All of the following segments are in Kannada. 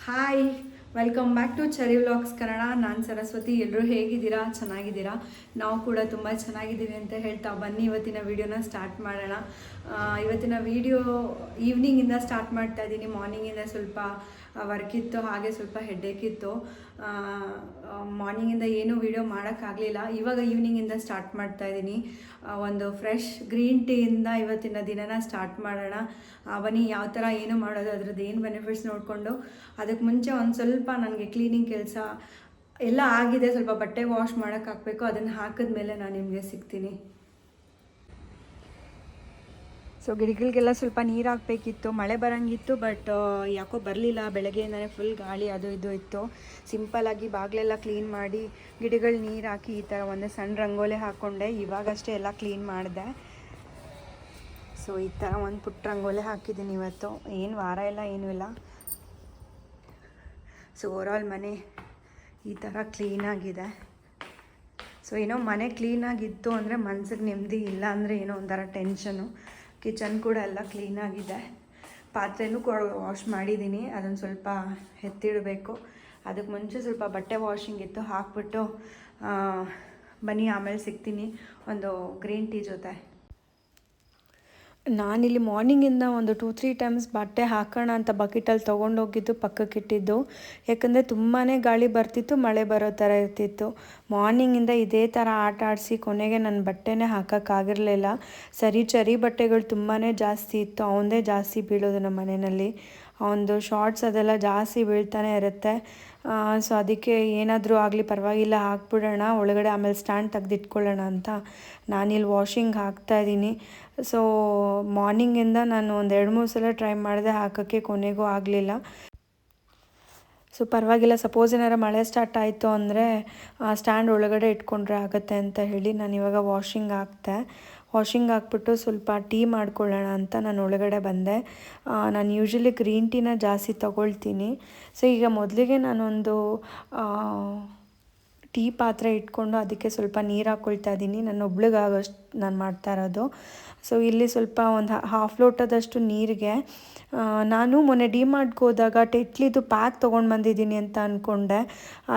Hi, welcome back to Cherry Vlogs Kannada. ನಾನು ಸರಸ್ವತಿ. ಎಲ್ಲರೂ ಹೇಗಿದ್ದೀರಾ? ಚೆನ್ನಾಗಿದ್ದೀರಾ? ನಾವು ಕೂಡ ತುಂಬ ಚೆನ್ನಾಗಿದ್ದೀವಿ ಅಂತ ಹೇಳ್ತಾ ಬನ್ನಿ ಇವತ್ತಿನ ವೀಡಿಯೋನ ಸ್ಟಾರ್ಟ್ ಮಾಡೋಣ. ಇವತ್ತಿನ ವೀಡಿಯೋ ಈವ್ನಿಂಗಿಂದ ಸ್ಟಾರ್ಟ್ ಮಾಡ್ತಾ ಇದ್ದೀನಿ. ಮಾರ್ನಿಂಗಿಂದ ಸ್ವಲ್ಪ ವರ್ಕ್ ಇತ್ತು, ಹಾಗೆ ಸ್ವಲ್ಪ ಹೆಡ್ಡೇಕ್ ಇತ್ತು. ಮಾರ್ನಿಂಗಿಂದ ಏನೂ ವೀಡಿಯೋ ಮಾಡೋಕ್ಕಾಗಲಿಲ್ಲ. ಇವಾಗ ಈವ್ನಿಂಗಿಂದ ಸ್ಟಾರ್ಟ್ ಮಾಡ್ತಾ ಇದ್ದೀನಿ. ಒಂದು ಫ್ರೆಶ್ ಗ್ರೀನ್ ಟೀಯಿಂದ ಇವತ್ತಿನ ದಿನನ ಸ್ಟಾರ್ಟ್ ಮಾಡೋಣ. ಬನ್ನಿ, ಯಾವ ಥರ ಏನು ಮಾಡೋದು, ಅದ್ರದ್ದು ಏನು ಬೆನಿಫಿಟ್ಸ್ ನೋಡಿಕೊಂಡು. ಅದಕ್ಕೆ ಮುಂಚೆ ಒಂದು ಸ್ವಲ್ಪ ನನಗೆ ಕ್ಲೀನಿಂಗ್ ಕೆಲಸ ಎಲ್ಲ ಆಗಿದೆ. ಸ್ವಲ್ಪ ಬಟ್ಟೆ ವಾಶ್ ಮಾಡೋಕ್ಕೆ ಹಾಕಬೇಕು. ಅದನ್ನು ಹಾಕಿದ್ಮೇಲೆ ನಾನು ನಿಮಗೆ ಸಿಗ್ತೀನಿ. ಸೊ ಗಿಡಗಳಿಗೆಲ್ಲ ಸ್ವಲ್ಪ ನೀರು ಹಾಕಬೇಕಿತ್ತು. ಮಳೆ ಬರೋಂಗಿತ್ತು, ಬಟ್ ಯಾಕೋ ಬರಲಿಲ್ಲ. ಬೆಳಗ್ಗೆಯಿಂದಲೇ ಫುಲ್ ಗಾಳಿ ಅದು ಇದು ಇತ್ತು. ಸಿಂಪಲ್ಲಾಗಿ ಬಾಗಿಲೆಲ್ಲ ಕ್ಲೀನ್ ಮಾಡಿ ಗಿಡಗಳು ನೀರು ಹಾಕಿ ಈ ಥರ ಒಂದು ಸಣ್ಣ ರಂಗೋಲಿ ಹಾಕ್ಕೊಂಡೆ. ಇವಾಗಷ್ಟೇ ಎಲ್ಲ ಕ್ಲೀನ್ ಮಾಡಿದೆ. ಸೊ ಈ ಥರ ಒಂದು ಪುಟ್ಟ ರಂಗೋಲಿ ಹಾಕಿದ್ದೀನಿ ಇವತ್ತು. ಏನು ವಾರ ಎಲ್ಲ ಏನೂ ಇಲ್ಲ. ಸೊ ಓವರಾಲ್ ಮನೆ ಈ ಥರ ಕ್ಲೀನಾಗಿದೆ. ಸೊ ಏನೋ ಮನೆ ಕ್ಲೀನಾಗಿತ್ತು ಅಂದರೆ ಮನ್ಸಿಗೆ ನೆಮ್ಮದಿ, ಇಲ್ಲ ಅಂದರೆ ಏನೋ ಒಂಥರ ಟೆನ್ಷನು. ಕಿಚನ್ ಕೂಡ ಎಲ್ಲ ಕ್ಲೀನಾಗಿದೆ. ಪಾತ್ರೆನೂ ಕೂಡ ವಾಶ್ ಮಾಡಿದ್ದೀನಿ. ಅದನ್ನು ಸ್ವಲ್ಪ ಎತ್ತಿಡಬೇಕು. ಅದಕ್ಕೆ ಮುಂಚೆ ಸ್ವಲ್ಪ ಬಟ್ಟೆ ವಾಷಿಂಗ್ ಇತ್ತು, ಹಾಕ್ಬಿಟ್ಟು ಬನ್ನಿ ಆಮೇಲೆ ಸಿಗ್ತೀನಿ ಒಂದು ಗ್ರೀನ್ ಟೀ ಜೊತೆ. ನಾನಿಲ್ಲಿ ಮಾರ್ನಿಂಗಿಂದ ಒಂದು 2-3 ಟೈಮ್ಸ್ ಬಟ್ಟೆ ಹಾಕೋಣ ಅಂತ ಬಕೆಟಲ್ಲಿ ತೊಗೊಂಡೋಗಿದ್ದು ಪಕ್ಕಕ್ಕಿಟ್ಟಿದ್ದು. ಯಾಕಂದರೆ ತುಂಬಾ ಗಾಳಿ ಬರ್ತಿತ್ತು, ಮಳೆ ಬರೋ ಥರ ಇರ್ತಿತ್ತು. ಮಾರ್ನಿಂಗಿಂದ ಇದೇ ಥರ ಆಟ ಆಡಿಸಿ ಕೊನೆಗೆ ನನ್ನ ಬಟ್ಟೆನೇ ಹಾಕೋಕ್ಕಾಗಿರಲಿಲ್ಲ. ಚರಿ ಬಟ್ಟೆಗಳು ತುಂಬಾ ಜಾಸ್ತಿ ಇತ್ತು. ಅವನದೇ ಜಾಸ್ತಿ ಬೀಳೋದು ನಮ್ಮ ಮನೆಯಲ್ಲಿ. ಅವನದು ಶಾರ್ಟ್ಸ್ ಅದೆಲ್ಲ ಜಾಸ್ತಿ ಬೀಳ್ತಾನೆ ಇರುತ್ತೆ. ಸೊ ಅದಕ್ಕೆ ಏನಾದರೂ ಆಗಲಿ ಪರವಾಗಿಲ್ಲ, ಹಾಕ್ಬಿಡೋಣ ಒಳಗಡೆ, ಆಮೇಲೆ ಸ್ಟ್ಯಾಂಡ್ ತೆಗೆದಿಟ್ಕೊಳ್ಳೋಣ ಅಂತ ನಾನಿಲ್ಲಿ ವಾಷಿಂಗ್ ಹಾಕ್ತಾಯಿದ್ದೀನಿ. ಸೊ ಮಾರ್ನಿಂಗಿಂದ ನಾನು ಒಂದು 2-3 ಸಲ ಟ್ರೈ ಮಾಡಿದೆ ಹಾಕೋಕ್ಕೆ, ಕೊನೆಗೂ ಆಗಲಿಲ್ಲ. ಸೊ ಪರವಾಗಿಲ್ಲ, ಸಪೋಸ್ ಏನಾರು ಮಳೆ ಸ್ಟಾರ್ಟ್ ಆಯಿತು ಅಂದರೆ ಸ್ಟ್ಯಾಂಡ್ ಒಳಗಡೆ ಇಟ್ಕೊಂಡ್ರೆ ಆಗುತ್ತೆ ಅಂತ ಹೇಳಿ ನಾನು ಇವಾಗ ವಾಷಿಂಗ್ ಹಾಕ್ಬಿಟ್ಟು ಸ್ವಲ್ಪ ಟೀ ಮಾಡ್ಕೊಳ್ಳೋಣ ಅಂತ ನಾನು ಒಳಗಡೆ ಬಂದೆ. ನಾನು ಯೂಶ್ವಲಿ ಗ್ರೀನ್ ಟೀನ ಜಾಸ್ತಿ ತೊಗೊಳ್ತೀನಿ. ಸೊ ಈಗ ಮೊದಲಿಗೆ ನಾನೊಂದು ಟೀ ಪಾತ್ರೆ ಇಟ್ಕೊಂಡು ಅದಕ್ಕೆ ಸ್ವಲ್ಪ ನೀರು ಹಾಕ್ಕೊಳ್ತಾ ಇದ್ದೀನಿ. ನಾನು ಒಬ್ಳಿಗಾಗೋಷ್ಟು ನಾನು ಮಾಡ್ತಾ ಇರೋದು. ಸೊ ಇಲ್ಲಿ ಸ್ವಲ್ಪ ಒಂದು 1/2 ಲೋಟದಷ್ಟು ನೀರಿಗೆ ನಾನು ಮೊನ್ನೆ ಡಿಮಾರ್ಟ್ಗೆ ಹೋದಾಗ ಟೆಟ್ಲಿದು ಪ್ಯಾಕ್ ತೊಗೊಂಡು ಬಂದಿದ್ದೀನಿ ಅಂತ ಅಂದ್ಕೊಂಡೆ.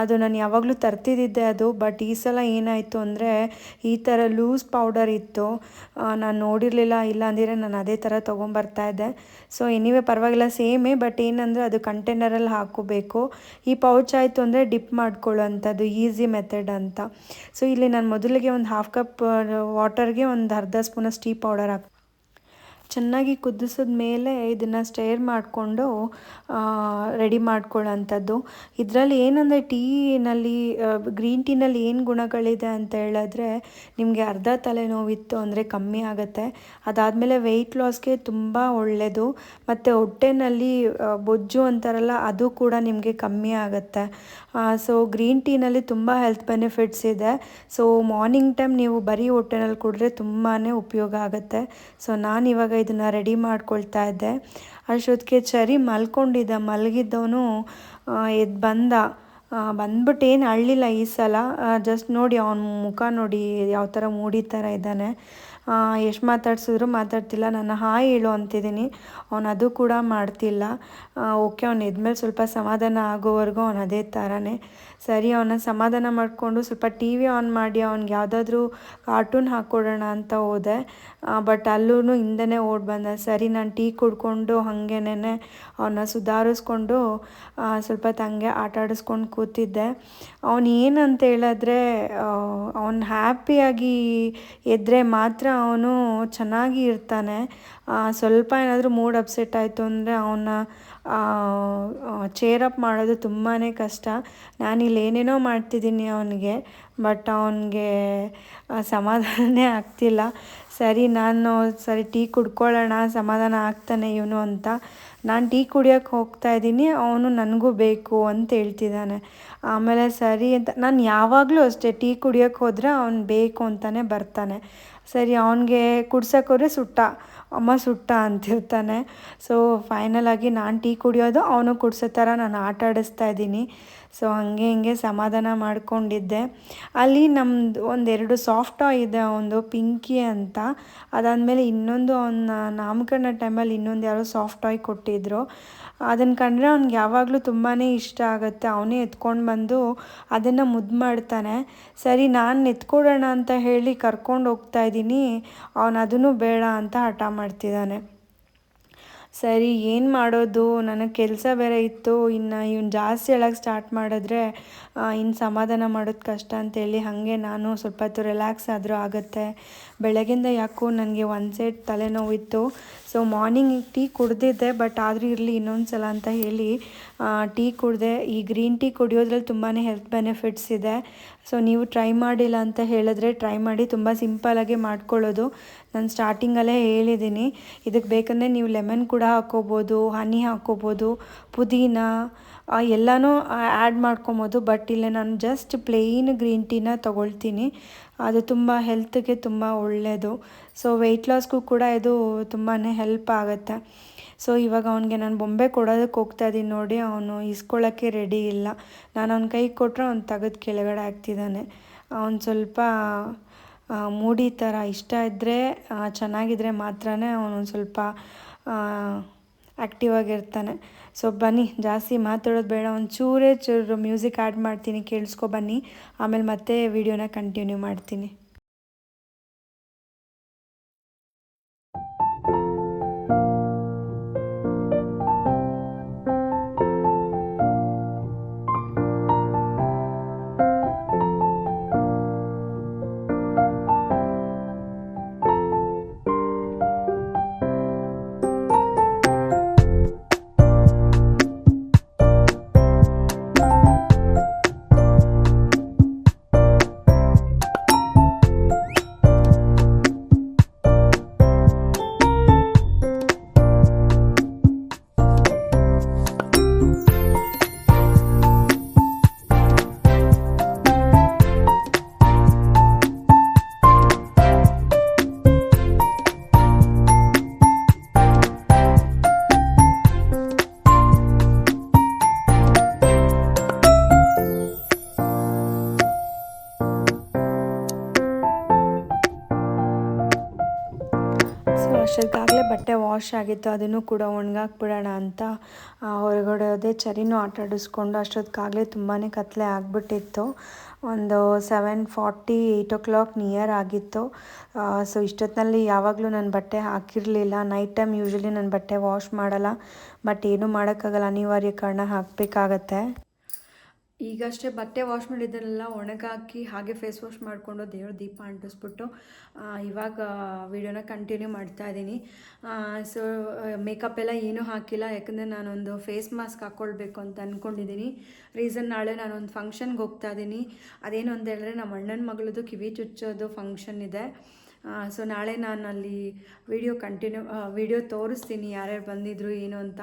ಅದು ನಾನು ಯಾವಾಗಲೂ ತರ್ತಿದ್ದೆ ಅದು. ಬಟ್ ಈ ಸಲ ಏನಾಯಿತು ಅಂದರೆ ಈ ಥರ ಲೂಸ್ ಪೌಡರ್ ಇತ್ತು. ನಾನು ನೋಡಿರಲಿಲ್ಲ, ಇಲ್ಲ ಅಂದಿದ್ರೆ ನಾನು ಅದೇ ಥರ ತೊಗೊಂಬರ್ತಾಯಿದ್ದೆ. ಸೊ ಎನಿವೇ ಪರವಾಗಿಲ್ಲ, ಸೇಮೇ. ಬಟ್ ಏನಂದರೆ ಅದು ಕಂಟೈನರಲ್ಲಿ ಹಾಕೋಬೇಕು. ಈ ಪೌಚ್ ಆಯಿತು ಅಂದರೆ ಡಿಪ್ ಮಾಡ್ಕೊಳ್ಳೋವಂಥದ್ದು ಈಸಿ ಮೆಥಡ್ ಅಂತ. ಸೊ ಇಲ್ಲಿ ನಾನು ಮೊದಲಿಗೆ ಒಂದು 1/2 ಕಪ್ ವಾಟರ್ಗೆ ಒಂದು ಅರ್ಧ ಸ್ಪೂನಷ್ಟು ಟೀ ಪೌಡರ್ ಚೆನ್ನಾಗಿ ಕುದಿಸಿದ ಮೇಲೆ ಇದನ್ನು ಸ್ಟೇರ್ ಮಾಡಿಕೊಂಡು ರೆಡಿ ಮಾಡ್ಕೊಳ್ಳೋಂಥದ್ದು. ಇದರಲ್ಲಿ ಏನಂದರೆ ಟೀನಲ್ಲಿ, ಗ್ರೀನ್ ಟೀನಲ್ಲಿ ಏನು ಗುಣಗಳಿದೆ ಅಂತ ಹೇಳಿದ್ರೆ, ನಿಮಗೆ ಅರ್ಧ ತಲೆನೋವಿತ್ತು ಅಂದರೆ ಕಮ್ಮಿ ಆಗುತ್ತೆ. ಅದಾದಮೇಲೆ ವೆಯ್ಟ್ ಲಾಸ್ಗೆ ತುಂಬ ಒಳ್ಳೆಯದು. ಮತ್ತು ಹೊಟ್ಟೆನಲ್ಲಿ ಬೊಜ್ಜು ಅಂತಾರಲ್ಲ, ಅದು ಕೂಡ ನಿಮಗೆ ಕಮ್ಮಿ ಆಗುತ್ತೆ. ಸೊ ಗ್ರೀನ್ ಟೀನಲ್ಲಿ ತುಂಬ ಹೆಲ್ತ್ ಬೆನಿಫಿಟ್ಸ್ ಇದೆ. ಸೊ ಮಾರ್ನಿಂಗ್ ಟೈಮ್ ನೀವು ಬರೀ ಹೊಟ್ಟೆನಲ್ಲಿ ಕುಡಿದ್ರೆ ತುಂಬಾ ಉಪಯೋಗ ಆಗುತ್ತೆ. ಸೊ ನಾನಿವಾಗ ಇದನ್ನು ರೆಡಿ ಮಾಡ್ಕೊಳ್ತಾ ಇದ್ದೆ. ಅಷ್ಟೊತ್ತಿಗೆ ಚರಿ ಮಲಗಿದ್ದವನು ಎದ್ದು ಬಂದ್ಬಿಟ್ಟು ಏನು ಅಳ್ಳಿಲ್ಲ ಈ ಸಲ. ಜಸ್ಟ್ ನೋಡಿ ಅವನ ಮುಖ ನೋಡಿ ಯಾವ ಥರ ಮೂಡಿ ಥರ ಇದ್ದಾನೆ. ಎಷ್ಟು ಮಾತಾಡ್ತಿಲ್ಲ. ನಾನು ಹಾಯ್ ಹೇಳು ಅಂತಿದ್ದೀನಿ, ಅವನು ಅದು ಕೂಡ ಮಾಡ್ತಿಲ್ಲ. ಓಕೆ, ಅವನು ಎದ್ಮೇಲೆ ಸ್ವಲ್ಪ ಸಮಾಧಾನ ಆಗೋವರೆಗೂ ಅವನು ಅದೇ ಥರನೇ. ಸರಿ, ಅವನ ಸಮಾಧಾನ ಮಾಡಿಕೊಂಡು ಸ್ವಲ್ಪ ಟಿ ವಿ ಆನ್ ಮಾಡಿ ಅವ್ನಿಗೆ ಯಾವುದಾದ್ರೂ ಕಾರ್ಟೂನ್ ಹಾಕ್ಕೊಡೋಣ ಅಂತ ಹೋದೆ. ಬಟ್ ಅಲ್ಲೂ ಹಿಂದೆನೇ ಓಡಿ ಬಂದ. ಸರಿ, ನಾನು ಟೀ ಕುಡ್ಕೊಂಡು ಹಾಗೇನೆ ಅವನ್ನ ಸುಧಾರಿಸ್ಕೊಂಡು ಸ್ವಲ್ಪ ತಂಗೆ ಆಟ ಆಡಿಸ್ಕೊಂಡು ಕೂತಿದ್ದೆ. ಅವನು ಏನಂತ ಹೇಳಿದ್ರೆ, ಅವನು ಹ್ಯಾಪಿಯಾಗಿ ಇದ್ದರೆ ಮಾತ್ರ ಅವನು ಚೆನ್ನಾಗಿ ಇರ್ತಾನೆ. ಸ್ವಲ್ಪ ಏನಾದರೂ ಮೂಡ್ ಅಪ್ಸೆಟ್ ಆಯಿತು ಅಂದರೆ ಅವನ್ನ ಚೇರಪ್ ಮಾಡೋದು ತುಂಬಾ ಕಷ್ಟ. ನಾನಿಲ್ಲಿ ಏನೇನೋ ಮಾಡ್ತಿದ್ದೀನಿ ಅವನಿಗೆ, ಬಟ್ ಅವನಿಗೆ ಸಮಾಧಾನನೇ ಆಗ್ತಿಲ್ಲ. ಸರಿ ಟೀ ಕುಡ್ಕೊಳ್ಳೋಣ, ಸಮಾಧಾನ ಆಗ್ತಾನೆ ಇವನು ಅಂತ ನಾನು ಟೀ ಕುಡಿಯೋಕ್ಕೆ ಹೋಗ್ತಾಯಿದ್ದೀನಿ. ಅವನು ನನಗೂ ಬೇಕು ಅಂತ ಹೇಳ್ತಿದ್ದಾನೆ. ಆಮೇಲೆ ಸರಿ ಅಂತ ನಾನು ಯಾವಾಗಲೂ ಅಷ್ಟೇ, ಟೀ ಕುಡಿಯೋಕ್ಕೆ ಹೋದರೆ ಅವನು ಬೇಕು ಅಂತಲೇ ಬರ್ತಾನೆ. ಸರಿ, ಅವನಿಗೆ ಕುಡ್ಸೋಕ್ಕೋದ್ರೆ ಅಮ್ಮ ಸುಟ್ಟ ಅಂತಿರ್ತಾನೆ. ಸೊ ಫೈನಲಾಗಿ ನಾನು ಟೀ ಕುಡಿಯೋದು, ಅವನು ಕುಡ್ಸೋ ಥರ ನಾನು ಆಟ ಆಡಿಸ್ತಾ ಇದ್ದೀನಿ. ಸೊ ಹಾಗೆ ಹಿಂಗೆ ಸಮಾಧಾನ ಮಾಡ್ಕೊಂಡಿದ್ದೆ. ಅಲ್ಲಿ ನಮ್ಮದು ಒಂದೆರಡು ಸಾಫ್ಟ್ ಟಾಯ್ ಇದೆ, ಒಂದು ಪಿಂಕಿ ಅಂತ. ಅದಾದಮೇಲೆ ಇನ್ನೊಂದು ಅವನ ನಾಮಕರಣ ಟೈಮಲ್ಲಿ ಇನ್ನೊಂದು ಯಾರೋ ಸಾಫ್ಟ್ ಟಾಯ್ ಕೊಟ್ಟಿದ್ದರು. ಅದನ್ನು ಕಂಡ್ರೆ ಅವ್ನಿಗೆ ಯಾವಾಗಲೂ ತುಂಬಾ ಇಷ್ಟ ಆಗುತ್ತೆ. ಅವನೇ ಎತ್ಕೊಂಡು ಬಂದು ಅದನ್ನು ಮುದ್ದು ಮಾಡ್ತಾನೆ. ಸರಿ ನಾನು ಎತ್ಕೊಡೋಣ ಅಂತ ಹೇಳಿ ಕರ್ಕೊಂಡು ಹೋಗ್ತಾಯಿದ್ದೀನಿ, ಅವನು ಅದನ್ನು ಬೇಡ ಅಂತ ಹಠ ಮಾಡ್ತಿದ್ದಾನೆ. ಸರಿ ಏನು ಮಾಡೋದು, ನನಗೆ ಕೆಲಸ ಬೇರೆ ಇತ್ತು. ಇನ್ನು ಇವ್ನು ಜಾಸ್ತಿ ಹೇಳೋಕ್ಕೆ ಸ್ಟಾರ್ಟ್ ಮಾಡಿದ್ರೆ ಇನ್ನು ಸಮಾಧಾನ ಮಾಡೋದು ಕಷ್ಟ ಅಂತೇಳಿ ಹಾಗೆ ನಾನು ಸ್ವಲ್ಪ ಹೊತ್ತು ರಿಲ್ಯಾಕ್ಸ್ ಆದರೂ ಆಗುತ್ತೆ. ಬೆಳಗ್ಗಿಂದ ಯಾಕೋ ನನಗೆ ಒಂದು ಸೈಡ್ ತಲೆನೋವಿತ್ತು. ಸೊ ಮಾರ್ನಿಂಗ್ ಟೀ ಕುಡ್ದಿದ್ದೆ, ಬಟ್ ಆದರೂ ಇರಲಿ ಇನ್ನೊಂದು ಸಲ ಅಂತ ಹೇಳಿ ಟೀ ಕುಡಿದೆ. ಈ ಗ್ರೀನ್ ಟೀ ಕುಡಿಯೋದ್ರಲ್ಲಿ ತುಂಬಾ ಹೆಲ್ತ್ ಬೆನಿಫಿಟ್ಸ್ ಇದೆ. ಸೊ ನೀವು ಟ್ರೈ ಮಾಡಿಲ್ಲ ಅಂತ ಹೇಳಿದ್ರೆ ಟ್ರೈ ಮಾಡಿ, ತುಂಬ ಸಿಂಪಲಾಗಿ ಮಾಡ್ಕೊಳ್ಳೋದು. ನಾನು ಸ್ಟಾರ್ಟಿಂಗಲ್ಲೇ ಹೇಳಿದ್ದೀನಿ. ಇದಕ್ಕೆ ಬೇಕಂದರೆ ನೀವು ಲೆಮನ್ ಕೂಡ ಹಾಕ್ಕೋಬೋದು, ಹನಿ ಹಾಕ್ಕೋಬೋದು, ಪುದೀನ ಎಲ್ಲನೂ ಆ್ಯಡ್ ಮಾಡ್ಕೊಬೋದು. ಬಟ್ ಇಲ್ಲೇ ನಾನು ಜಸ್ಟ್ ಪ್ಲೇನ್ ಗ್ರೀನ್ ಟೀನ ತೊಗೊಳ್ತೀನಿ. ಅದು ತುಂಬ ಹೆಲ್ತ್ಗೆ ತುಂಬ ಒಳ್ಳೆಯದು. ಸೊ ವೆಯ್ಟ್ ಲಾಸ್ಗೂ ಕೂಡ ಇದು ತುಂಬಾ ಹೆಲ್ಪ್ ಆಗುತ್ತೆ. ಸೊ ಇವಾಗ ಅವನಿಗೆ ನಾನು ಬೊಂಬೆ ಕೊಡೋದಕ್ಕೆ ಹೋಗ್ತಾಯಿದ್ದೀನಿ ನೋಡಿ, ಅವನು ಇಸ್ಕೊಳ್ಳೋಕ್ಕೆ ರೆಡಿ ಇಲ್ಲ. ನಾನು ಅವ್ನ ಕೈಗೆ ಕೊಟ್ಟರೆ ಅವ್ನು ತೆಗೆದು ಕೆಳಗಡೆ ಹಾಕ್ತಿದ್ದಾನೆ. ಅವನು ಸ್ವಲ್ಪ ಮೂಡಿ ಥರ, ಇಷ್ಟ ಇದ್ದರೆ ಚೆನ್ನಾಗಿದ್ದರೆ ಮಾತ್ರ ಅವನು ಸ್ವಲ್ಪ ಆ್ಯಕ್ಟಿವ್ ಆಗಿರ್ತಾನೆ. ಸೊ ಬನ್ನಿ, ಜಾಸ್ತಿ ಮಾತಾಡೋದು ಬೇಡ, ಒಂದು ಚೂರು ಮ್ಯೂಸಿಕ್ ಆ್ಯಡ್ ಮಾಡ್ತೀನಿ, ಕೇಳಿಸ್ಕೊ ಬನ್ನಿ. ಆಮೇಲೆ ಮತ್ತೆ ವಿಡಿಯೋನ ಕಂಟಿನ್ಯೂ ಮಾಡ್ತೀನಿ. ಅಷ್ಟೊತ್ತಿಗಾಗಲೇ ಬಟ್ಟೆ ವಾಶ್ ಆಗಿತ್ತು, ಅದನ್ನು ಕೂಡ ಒಣಗಾಕ್ಬಿಡೋಣ ಅಂತ ಹೊರಗಡೆ ಹೋದೆ. ಚರಿನೂ ಆಟ ಆಡಿಸ್ಕೊಂಡು ಅಷ್ಟೊತ್ತಿಗಾಗಲೇ ತುಂಬಾ ಕತ್ಲೆ ಆಗಿಬಿಟ್ಟಿತ್ತು. ಒಂದು 7:40 8 ನಿಯರ್ ಆಗಿತ್ತು. ಸೊ ಇಷ್ಟೊತ್ತಿನಲ್ಲಿ ಯಾವಾಗಲೂ ನಾನು ಬಟ್ಟೆ ಹಾಕಿರಲಿಲ್ಲ. ನೈಟ್ ಟೈಮ್ ಯೂಶ್ವಲಿ ನಾನು ಬಟ್ಟೆ ವಾಶ್ ಮಾಡಲ್ಲ, ಬಟ್ ಏನೂ ಮಾಡೋಕ್ಕಾಗಲ್ಲ, ಅನಿವಾರ್ಯ ಕಾರಣ ಹಾಕಬೇಕಾಗತ್ತೆ. ಈಗಷ್ಟೇ ಬಟ್ಟೆ ವಾಶ್ ಮಾಡಿದ್ದನ್ನೆಲ್ಲ ಒಣಗಾಕಿ ಹಾಗೆ ಫೇಸ್ ವಾಶ್ ಮಾಡಿಕೊಂಡು ದೇವ್ರ ದೀಪ ಅಂಟಿಸ್ಬಿಟ್ಟು ಇವಾಗ ವಿಡಿಯೋನ ಕಂಟಿನ್ಯೂ ಮಾಡ್ತಾಯಿದ್ದೀನಿ. ಸೊ ಮೇಕಪ್ ಎಲ್ಲ ಏನೂ ಹಾಕಿಲ್ಲ, ಯಾಕಂದರೆ ನಾನೊಂದು ಫೇಸ್ ಮಾಸ್ಕ್ ಹಾಕ್ಕೊಳ್ಬೇಕು ಅಂತ ಅಂದ್ಕೊಂಡಿದ್ದೀನಿ. ರೀಸನ್, ನಾಳೆ ನಾನೊಂದು ಫಂಕ್ಷನ್ಗೆ ಹೋಗ್ತಾ ಇದ್ದೀನಿ. ಅದೇನು ಅಂತ ಹೇಳಿದ್ರೆ ನಮ್ಮ ಅಣ್ಣನ ಮಗಳದು ಕಿವಿ ಚುಚ್ಚೋದು ಫಂಕ್ಷನ್ ಇದೆ. ಸೊ ನಾಳೆ ನಾನು ಅಲ್ಲಿ ವಿಡಿಯೋ ತೋರಿಸ್ತೀನಿ, ಯಾರ್ಯಾರು ಬಂದಿದ್ರು ಏನು ಅಂತ.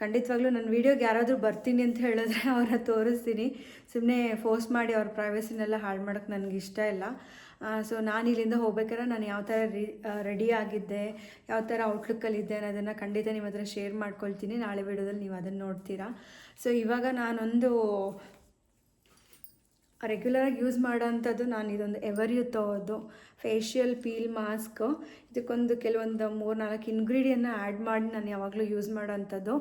ಖಂಡಿತವಾಗ್ಲೂ ನನ್ನ ವೀಡಿಯೋಗೆ ಯಾರಾದರೂ ಬರ್ತೀನಿ ಅಂತ ಹೇಳಿದ್ರೆ ಅವ್ರನ್ನ ತೋರಿಸ್ತೀನಿ. ಸುಮ್ಮನೆ ಫೋರ್ಸ್ ಮಾಡಿ ಅವ್ರ ಪ್ರೈವಸಿನೆಲ್ಲ ಹಾಳು ಮಾಡೋಕ್ಕೆ ನನಗೆ ಇಷ್ಟ ಇಲ್ಲ. ಸೊ ನಾನು ಇಲ್ಲಿಂದ ಹೋಗ್ಬೇಕಾದ್ರೆ ನಾನು ಯಾವ ಥರ ರೆಡಿ ಆಗಿದ್ದೆ, ಯಾವ ಥರ ಔಟ್ಲುಕ್ಕಲ್ಲಿದ್ದೆ ಅನ್ನೋದನ್ನು ಖಂಡಿತ ನಿಮ್ಮ ಹತ್ರ ಶೇರ್ ಮಾಡ್ಕೊಳ್ತೀನಿ. ನಾಳೆ ವೀಡಿಯೋದಲ್ಲಿ ನೀವು ಅದನ್ನು ನೋಡ್ತೀರಾ. ಸೊ ಇವಾಗ ನಾನೊಂದು ರೆಗ್ಯುಲರಾಗಿ ಯೂಸ್ ಮಾಡೋವಂಥದ್ದು, ನಾನು ಇದೊಂದು ಎವರ್ಯೂಥೋದು ಫೇಶಿಯಲ್ ಪೀಲ್ ಮಾಸ್ಕ್. ಇದಕ್ಕೊಂದು ಕೆಲವೊಂದು 3-4 ಇಂಗ್ರೀಡಿಯನ್ನ ಆ್ಯಡ್ ಮಾಡಿ ನಾನು ಯಾವಾಗಲೂ ಯೂಸ್ ಮಾಡೋವಂಥದ್ದು.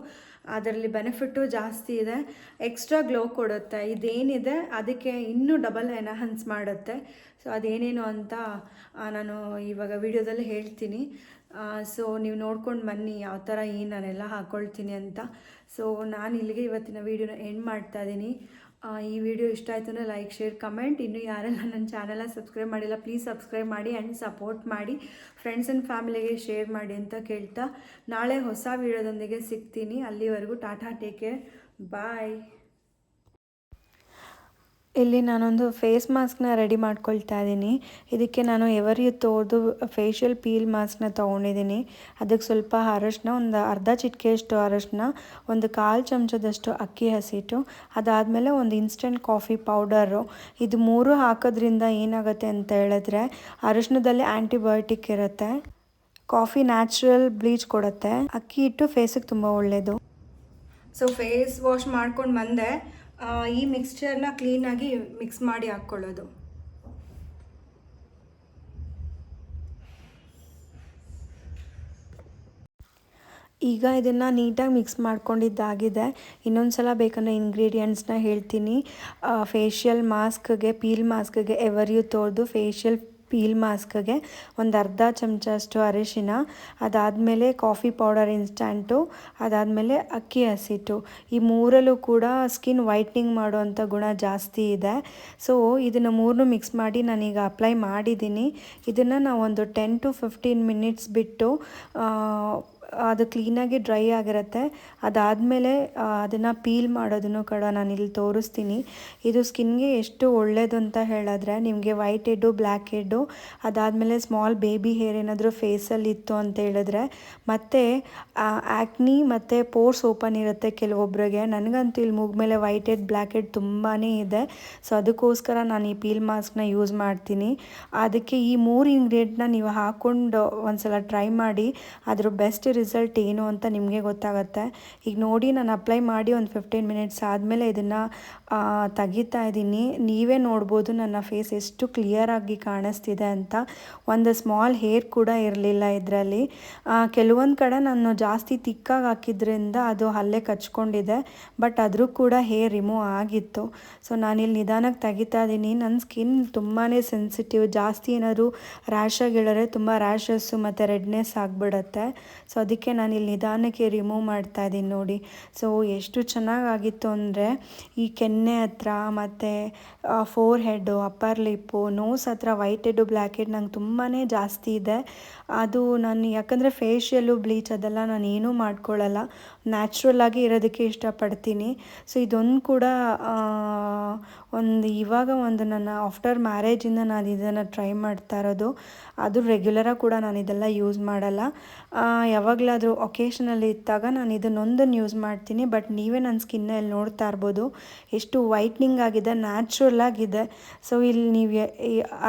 ಅದರಲ್ಲಿ ಬೆನಿಫಿಟ್ಟು ಜಾಸ್ತಿ ಇದೆ, ಎಕ್ಸ್ಟ್ರಾ ಗ್ಲೋ ಕೊಡುತ್ತೆ. ಇದೇನಿದೆ ಅದಕ್ಕೆ ಇನ್ನೂ ಡಬಲ್ ಎನ್ಹಾನ್ಸ್ ಮಾಡುತ್ತೆ. ಸೊ ಅದೇನೇನು ಅಂತ ನಾನು ಇವಾಗ ವಿಡಿಯೋದಲ್ಲಿ ಹೇಳ್ತೀನಿ. ಸೊ ನೀವು ನೋಡ್ಕೊಂಡು ಬನ್ನಿ ಯಾವ ಥರ ಏನು ನಾನೆಲ್ಲ ಹಾಕ್ಕೊಳ್ತೀನಿ ಅಂತ. ಸೊ ನಾನು ಇಲ್ಲಿಗೆ ಇವತ್ತಿನ ವೀಡಿಯೋನ ಎಂಡ್ ಮಾಡ್ತಾಯಿದ್ದೀನಿ. ಈ ವಿಡಿಯೋ ಇಷ್ಟ ಆಯಿತು ಅಂದರೆ ಲೈಕ್, ಶೇರ್, ಕಮೆಂಟ್. ಇನ್ನೂ ಯಾರೆಲ್ಲ ನನ್ನ ಚಾನಲ್ನ ಸಬ್ಸ್ಕ್ರೈಬ್ ಮಾಡಿಲ್ಲ ಪ್ಲೀಸ್ ಸಬ್ಸ್ಕ್ರೈಬ್ ಮಾಡಿ ಆ್ಯಂಡ್ ಸಪೋರ್ಟ್ ಮಾಡಿ. ಫ್ರೆಂಡ್ಸ್ ಆ್ಯಂಡ್ ಫ್ಯಾಮಿಲಿಗೆ ಶೇರ್ ಮಾಡಿ ಅಂತ ಕೇಳ್ತಾ ನಾಳೆ ಹೊಸ ವಿಡಿಯೋದೊಂದಿಗೆ ಸಿಗ್ತೀನಿ. ಅಲ್ಲಿವರೆಗೂ ಟಾಟಾ, ಟೇಕ್ ಕೇರ್, ಬಾಯ್. ಇಲ್ಲಿ ನಾನೊಂದು ಫೇಸ್ ಮಾಸ್ಕ್ನ ರೆಡಿ ಮಾಡ್ಕೊಳ್ತಾ ಇದ್ದೀನಿ. ಇದಕ್ಕೆ ನಾನು ಎವರ್ಯೂಥೋದು ಫೇಶಿಯಲ್ ಪೀಲ್ ಮಾಸ್ಕ್ನ ತೊಗೊಂಡಿದ್ದೀನಿ. ಅದಕ್ಕೆ ಸ್ವಲ್ಪ ಅರಶಿನ, ಒಂದು ಅರ್ಧ ಚಿಟಿಕೆಯಷ್ಟು ಅರಶಿನ, ಒಂದು 1/4 ಚಮಚದಷ್ಟು ಅಕ್ಕಿ ಹಸಿಟ್ಟು, ಅದಾದಮೇಲೆ ಒಂದು ಇನ್ಸ್ಟೆಂಟ್ ಕಾಫಿ ಪೌಡರು. ಇದು 3 ಹಾಕೋದ್ರಿಂದ ಏನಾಗುತ್ತೆ ಅಂತ ಹೇಳಿದ್ರೆ, ಅರಶಿನದಲ್ಲಿ ಆ್ಯಂಟಿಬಯೋಟಿಕ್ ಇರುತ್ತೆ, ಕಾಫಿ ನ್ಯಾಚುರಲ್ ಬ್ಲೀಚ್ ಕೊಡುತ್ತೆ, ಅಕ್ಕಿ ಹಿಟ್ಟು ಫೇಸಿಗೆ ತುಂಬ ಒಳ್ಳೆಯದು. ಸೊ ಫೇಸ್ ವಾಶ್ ಮಾಡ್ಕೊಂಡು ಬಂದೆ. ಈ ಮಿಕ್ಸ್ಚರ್ನ ಕ್ಲೀನಾಗಿ ಮಿಕ್ಸ್ ಮಾಡಿ ಹಾಕ್ಕೊಳ್ಳೋದು. ಈಗ ಇದನ್ನು ನೀಟಾಗಿ ಮಿಕ್ಸ್ ಮಾಡ್ಕೊಂಡಿದ್ದಾಗಿದೆ. ಇನ್ನೊಂದು ಸಲ ಬೇಕಂದರೆ ಇಂಗ್ರೀಡಿಯೆಂಟ್ಸ್ನ ಹೇಳ್ತೀನಿ. ಫೇಶಿಯಲ್ ಮಾಸ್ಕ್ಗೆ, ಪೀಲ್ ಮಾಸ್ಕ್ಗೆ ಎವರ್ ತೋರ್ದು ಫೇಶಿಯಲ್ ಪೀಲ್ ಮಾಸ್ಕ್ಗೆ ಒಂದು ಅರ್ಧ ಚಮಚಷ್ಟು ಅರಿಶಿನ, ಅದಾದಮೇಲೆ ಕಾಫಿ ಪೌಡರ್ ಇನ್ಸ್ಟಂಟು, ಅದಾದಮೇಲೆ ಅಕ್ಕಿ ಹಸಿಟ್ಟು. ಈ ಮೂರಲ್ಲೂ ಕೂಡ ಸ್ಕಿನ್ ವೈಟ್ನಿಂಗ್ ಮಾಡುವಂಥ ಗುಣ ಜಾಸ್ತಿ ಇದೆ. ಸೊ ಇದನ್ನು ಮೂರನ್ನೂ ಮಿಕ್ಸ್ ಮಾಡಿ ನಾನೀಗ ಅಪ್ಲೈ ಮಾಡಿದ್ದೀನಿ. ಇದನ್ನು ನಾವು ಒಂದು 10 to 15 ಮಿನಿಟ್ಸ್ ಬಿಟ್ಟು ಅದು ಕ್ಲೀನಾಗಿ ಡ್ರೈ ಆಗಿರುತ್ತೆ. ಅದಾದಮೇಲೆ ಅದನ್ನು ಪೀಲ್ ಮಾಡೋದನ್ನು ಕೂಡ ನಾನು ಇಲ್ಲಿ ತೋರಿಸ್ತೀನಿ. ಇದು ಸ್ಕಿನ್ಗೆ ಎಷ್ಟು ಒಳ್ಳೆಯದು ಅಂತ ಹೇಳಿದ್ರೆ, ನಿಮಗೆ ವೈಟ್ ಹೆಡ್ಡು, ಬ್ಲ್ಯಾಕ್ ಹೆಡ್ಡು, ಅದಾದಮೇಲೆ ಸ್ಮಾಲ್ ಬೇಬಿ ಹೇರ್ ಏನಾದರೂ ಫೇಸಲ್ಲಿ ಇತ್ತು ಅಂತ ಹೇಳಿದ್ರೆ, ಮತ್ತು ಆ್ಯಕ್ನಿ ಮತ್ತು ಪೋರ್ಸ್ ಓಪನ್ ಇರುತ್ತೆ ಕೆಲವೊಬ್ಬರಿಗೆ. ನನಗಂತೂ ಇಲ್ಲಿ ಮೂಗ್ ಮೇಲೆ ವೈಟ್ ಹೆಡ್, ಬ್ಲ್ಯಾಕ್ ಹೆಡ್ ತುಂಬಾ ಇದೆ. ಸೊ ಅದಕ್ಕೋಸ್ಕರ ನಾನು ಈ ಪೀಲ್ ಮಾಸ್ಕ್ನ ಯೂಸ್ ಮಾಡ್ತೀನಿ. ಅದಕ್ಕೆ ಈ 3 ಇಂಗ್ರೀಡಿಯೆಂಟ್ನ ನೀವು ಹಾಕ್ಕೊಂಡು ಒಂದ್ಸಲ ಟ್ರೈ ಮಾಡಿ. ಅದ್ರ ಬೆಸ್ಟ್ ರಿಸಲ್ಟ್ ಏನು ಅಂತ ನಿಮಗೆ ಗೊತ್ತಾಗುತ್ತೆ. ಈಗ ನೋಡಿ, ನಾನು ಅಪ್ಲೈ ಮಾಡಿ ಒಂದು 15 ಮಿನಿಟ್ಸ್ ಆದಮೇಲೆ ಇದನ್ನು ತೆಗಿತಾ ಇದ್ದೀನಿ. ನೀವೇ ನೋಡ್ಬೋದು ನನ್ನ ಫೇಸ್ ಎಷ್ಟು ಕ್ಲಿಯರಾಗಿ ಕಾಣಿಸ್ತಿದೆ ಅಂತ. ಒಂದು ಸ್ಮಾಲ್ ಹೇರ್ ಕೂಡ ಇರಲಿಲ್ಲ ಇದರಲ್ಲಿ. ಕೆಲವೊಂದು ಕಡೆ ನಾನು ಜಾಸ್ತಿ ತಿಕ್ಕಾಗಿ ಹಾಕಿದ್ರಿಂದ ಅದು ಹಲ್ಲೆ ಕಚ್ಕೊಂಡಿದೆ, ಬಟ್ ಆದರೂ ಕೂಡ ಹೇರ್ ರಿಮೂವ್ ಆಗಿತ್ತು. ಸೊ ನಾನಿಲ್ಲಿ ನಿಧಾನಕ್ಕೆ ತೆಗಿತಾ ಇದ್ದೀನಿ. ನನ್ನ ಸ್ಕಿನ್ ತುಂಬಾ ಸೆನ್ಸಿಟಿವ್. ಜಾಸ್ತಿ ಏನಾದರೂ ರ್ಯಾಶ್ ಆಗಿಳಿದ್ರೆ ತುಂಬ ರ್ಯಾಷಸ್ಸು ಮತ್ತು ರೆಡ್ನೆಸ್ ಆಗಿಬಿಡುತ್ತೆ. ಸೊ ಅದಕ್ಕೆ ನಾನು ಇಲ್ಲಿ ನಿಧಾನಕ್ಕೆ ರಿಮೂವ್ ಮಾಡ್ತಾ ಇದ್ದೀನಿ ನೋಡಿ. ಸೊ ಎಷ್ಟು ಚೆನ್ನಾಗಾಗಿತ್ತು ಅಂದರೆ, ಈ ಕೆನ್ನೆ ಹತ್ರ ಮತ್ತು forehead, upper lip, nose ಹತ್ರ ವೈಟ್ ಹೆಡ್ಡು, ಬ್ಲ್ಯಾಕ್ ಹೆಡ್ ನಂಗೆ ತುಂಬಾ ಜಾಸ್ತಿ ಇದೆ. ಅದು ನಾನು ಯಾಕಂದರೆ ಫೇಶಿಯಲ್ಲು, ಬ್ಲೀಚ್ ಅದೆಲ್ಲ ನಾನು ಏನೂ ಮಾಡ್ಕೊಳ್ಳಲ್ಲ, ನ್ಯಾಚುರಲ್ಲಾಗಿ ಇರೋದಕ್ಕೆ ಇಷ್ಟಪಡ್ತೀನಿ. ಸೊ ಇದೊಂದು ಕೂಡ ಇವಾಗ ನನ್ನ ಆಫ್ಟರ್ ಮ್ಯಾರೇಜಿಂದ ನಾನು ಇದನ್ನು ಟ್ರೈ ಮಾಡ್ತಾ ಇರೋದು. ಅದು ರೆಗ್ಯುಲರಾಗಿ ಕೂಡ ನಾನು ಇದೆಲ್ಲ ಯೂಸ್ ಮಾಡಲ್ಲ. ಯಾವಾಗಲಾದರೂ ಒಕೇಶನಲ್ಲಿ ಇದ್ದಾಗ ನಾನು ಇದನ್ನೊಂದನ್ನು ಯೂಸ್ ಮಾಡ್ತೀನಿ. ಬಟ್ ನೀವೇ ನನ್ನ ಸ್ಕಿನ್ನಲ್ಲಿ ನೋಡ್ತಾ ಇರ್ಬೋದು ಎಷ್ಟು ವೈಟ್ನಿಂಗ್ ಆಗಿದೆ, ನ್ಯಾಚುರಲ್ ಆಗಿದೆ. ಸೊ ಇಲ್ಲಿ ನೀವು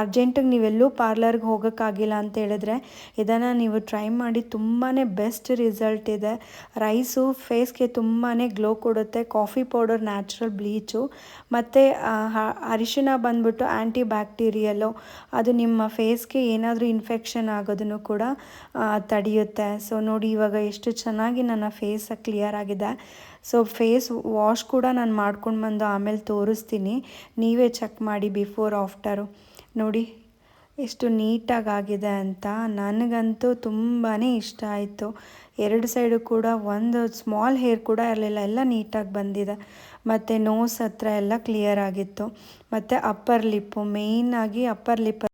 ಅರ್ಜೆಂಟಿಗೆ ನೀವೆಲ್ಲೂ ಪಾರ್ಲರ್ಗೆ ಹೋಗೋಕ್ಕಾಗಿಲ್ಲ ಅಂತ ಹೇಳಿದ್ರೆ ಇದನ್ನು ನೀವು ಟ್ರೈ ಮಾಡಿ. ತುಂಬಾ ಬೆಸ್ಟ್ ರಿಸಲ್ಟ್ ಇದೆ. ರೈಸು ಫೇಸ್ಗೆ ತುಂಬಾ ಗ್ಲೋ ಕೊಡುತ್ತೆ. ಕಾಫಿ ಪೌಡರ್ ನ್ಯಾಚುರಲ್ ಬ್ಲೀಚು, ಮತ್ತು ಅರಿಶಿನ ಬಂದ್ಬಿಟ್ಟು ಆ್ಯಂಟಿ ಬ್ಯಾಕ್ಟೀರಿಯಲ್ಲು. ಅದು ನಿಮ್ಮ ಫೇಸ್ಗೆ ಏನಾದರೂ ಇನ್ಫೆಕ್ಷನ್ ಆಗೋದನ್ನು ಕೂಡ ತಡೆಯುತ್ತೆ. ಸೊ ನೋಡಿ ಇವಾಗ ಎಷ್ಟು ಚೆನ್ನಾಗಿ ನನ್ನ ಫೇಸ್ ಕ್ಲಿಯರ್ ಆಗಿದೆ. ಸೊ ಫೇಸ್ ವಾಶ್ ಕೂಡ ನಾನು ಮಾಡ್ಕೊಂಡು ಬಂದು ಆಮೇಲೆ ತೋರಿಸ್ತೀನಿ. ನೀವೇ ಚೆಕ್ ಮಾಡಿ ಬಿಫೋರ್ ಆಫ್ಟರು. ನೋಡಿ ಎಷ್ಟು ನೀಟಾಗಿದೆ ಅಂತ. ನನಗಂತೂ ತುಂಬಾ ಇಷ್ಟ ಆಯಿತು. 2 ಸೈಡು ಕೂಡ ಒಂದು ಸ್ಮಾಲ್ ಹೇರ್ ಕೂಡ ಇರಲಿಲ್ಲ, ಎಲ್ಲ ನೀಟಾಗಿ ಬಂದಿದೆ. ಮತ್ತು ನೋಸ್ ಹತ್ರ ಎಲ್ಲ ಕ್ಲಿಯರ್ ಆಗಿತ್ತು. ಮತ್ತು ಅಪ್ಪರ್ ಲಿಪ್ಪು, ಮೇಯ್ನಾಗಿ ಅಪ್ಪರ್ ಲಿಪ್